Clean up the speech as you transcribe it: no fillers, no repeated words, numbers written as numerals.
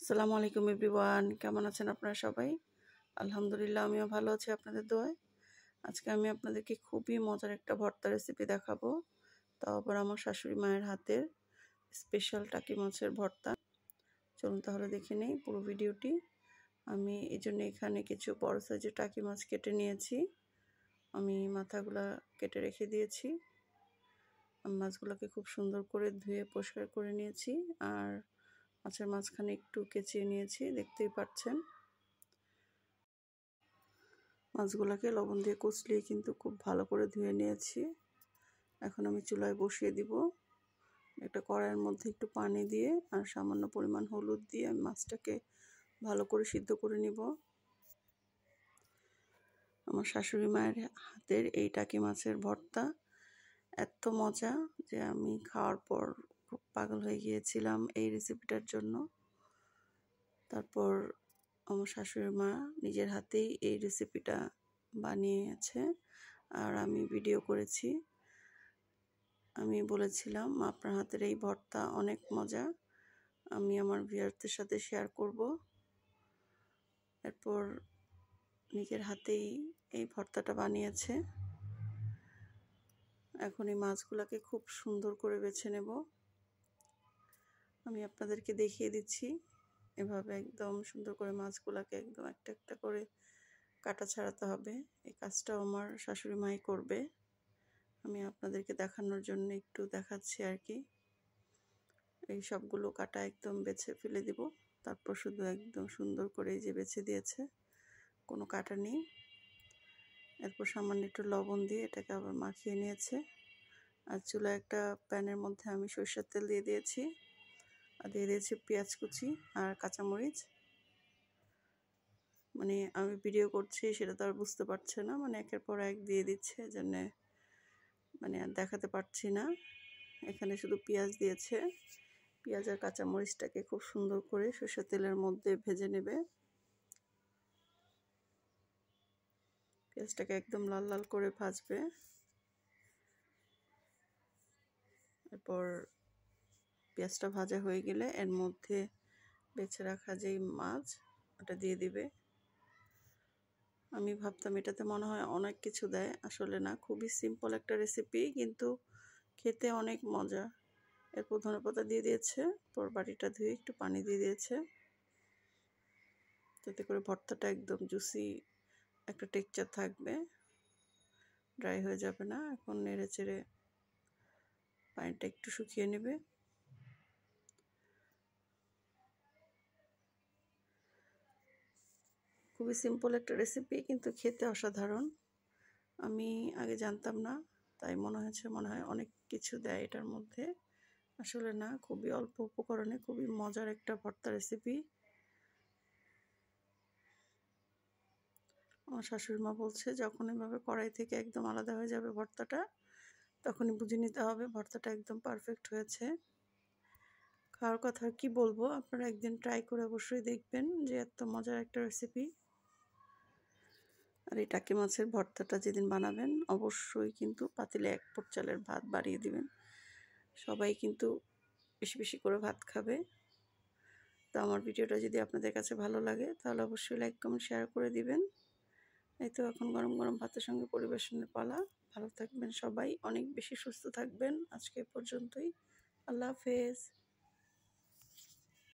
আসসালামু আলাইকুম এভরিওয়ান, কেমন আছেন আপনারা সবাই? আলহামদুলিল্লাহ, আমিও ভালো আছি আপনাদের দোয়ায়। আজকে আমি আপনাদেরকে খুবই মজার একটা ভর্তা রেসিপি দেখাবো, তাও আবার আমার শাশুড়ি মায়ের হাতের স্পেশাল টাকি মাছের ভর্তা। চলুন তাহলে দেখে নেই পুরো ভিডিওটি। আমি এই জন্য এখানে কিছু বড় সাইজের টাকি মাছ কেটে নিয়েছি। আমি মাথাগুলা কেটে রেখে দিয়েছি। আমি মাছগুলোকে খুব সুন্দর করে ধুয়ে পরিষ্কার করে নিয়েছি, আর মাছের মাঝখানে একটু কেচিয়ে নিয়েছি, দেখতেই পাচ্ছেন। মাছগুলোকে লবণ দিয়ে কচলিয়ে কিন্তু খুব ভালো করে ধুয়ে নিয়েছি। এখন আমি চুলায় বসিয়ে দিব। একটা কড়াইয়ের মধ্যে একটু পানি দিয়ে আর সামান্য পরিমাণ হলুদ দিয়ে আমি মাছটাকে ভালো করে সিদ্ধ করে নিব। আমার শাশুড়ি মায়ের হাতের এই টাকি মাছের ভর্তা এত মজা যে আমি খাওয়ার পর খুব পাগল হয়ে গিয়েছিলাম এই রেসিপিটার জন্য। তারপর আমার শাশুড়ি মা নিজের হাতেই এই রেসিপিটা বানিয়েছে আর আমি ভিডিও করেছি। আমি বলেছিলাম আপনার হাতের এই ভর্তা অনেক মজা, আমি আমার ভিউয়ারদের সাথে শেয়ার করব। এরপর নিজের হাতেই এই ভর্তাটা বানিয়েছে। এখন এই মাছগুলোকে খুব সুন্দর করে বেছে নেব। আমি আপনাদেরকে দেখিয়ে দিচ্ছি, এভাবে একদম সুন্দর করে মাছগুলোকে একদম একটা একটা করে কাটা ছাড়াতে হবে। এই কাজটাও আমার শাশুড়ি মাই করবে, আমি আপনাদেরকে দেখানোর জন্য একটু দেখাচ্ছি আর কি। এই সবগুলো কাটা একদম বেছে ফেলে দিব, তারপর শুধু একদম সুন্দর করে এই যে বেছে দিয়েছে, কোনো কাটা নেই। এরপর সামান্য একটু লবণ দিয়ে এটাকে আবার মাখিয়ে নিয়েছে। আর চুলায় একটা প্যানের মধ্যে আমি সরিষার তেল দিয়ে দিয়েছি, আর দিয়ে দিয়েছি পেঁয়াজ কুচি আর কাঁচামরিচ। মানে আমি ভিডিও করছি সেটা তো আর বুঝতে পারছে না, মানে একের পর এক দিয়ে দিচ্ছে, জন্য মানে আর দেখাতে পারছি না। এখানে শুধু পেঁয়াজ দিয়েছে। পেঁয়াজ আর কাঁচামরিচটাকে খুব সুন্দর করে সরষের তেলের মধ্যে ভেজে নেবে। পেঁয়াজটাকে একদম লাল লাল করে ভাজবে। এরপর পেঁয়াজটা ভাজা হয়ে গেলে এর মধ্যে বেছে রাখা যেই মাছ ওটা দিয়ে দিবে। আমি ভাবতাম এটাতে মনে হয় অনেক কিছু দেয়, আসলে না, খুবই সিম্পল একটা রেসিপি, কিন্তু খেতে অনেক মজা। এরপর ধনেপাতা দিয়ে দিয়েছে, পর বাটিটা ধুয়ে একটু পানি দিয়ে দিয়েছে, যাতে করে ভর্তাটা একদম জুসি একটা টেক্সচার থাকবে, ড্রাই হয়ে যাবে না। এখন নেড়ে চেড়ে পানিটা একটু শুকিয়ে নেবে। খুবই সিম্পল একটা রেসিপি, কিন্তু খেতে অসাধারণ। আমি আগে জানতাম না, তাই মনে হয় অনেক কিছু দেয় এটার মধ্যে, আসলে না, খুবই অল্প উপকরণে খুবই মজার একটা ভর্তা রেসিপি। আমার শাশুড়ি মা বলছে যখন এভাবে কড়াই থেকে একদম আলাদা হয়ে যাবে ভর্তাটা, তখনই বুঝে নিতে হবে ভর্তাটা একদম পারফেক্ট হয়েছে। খাওয়ার কথা কি বলবো, আপনারা একদিন ট্রাই করে অবশ্যই দেখবেন যে এত মজার একটা রেসিপি। আর এই টাকি মাছের ভর্তাটা যেদিন বানাবেন অবশ্যই কিন্তু পাতিলে 1 পট চালের ভাত বাড়িয়ে দিবেন, সবাই কিন্তু বেশি বেশি করে ভাত খাবে। তো আমার ভিডিওটা যদি আপনাদের কাছে ভালো লাগে তাহলে অবশ্যই লাইক কমেন্ট শেয়ার করে দিবেন। এই তো এখন গরম গরম ভাতের সঙ্গে পরিবেশনের পালা। ভালো থাকবেন সবাই, অনেক বেশি সুস্থ থাকবেন। আজকে পর্যন্তই, আল্লাহ হাফেজ।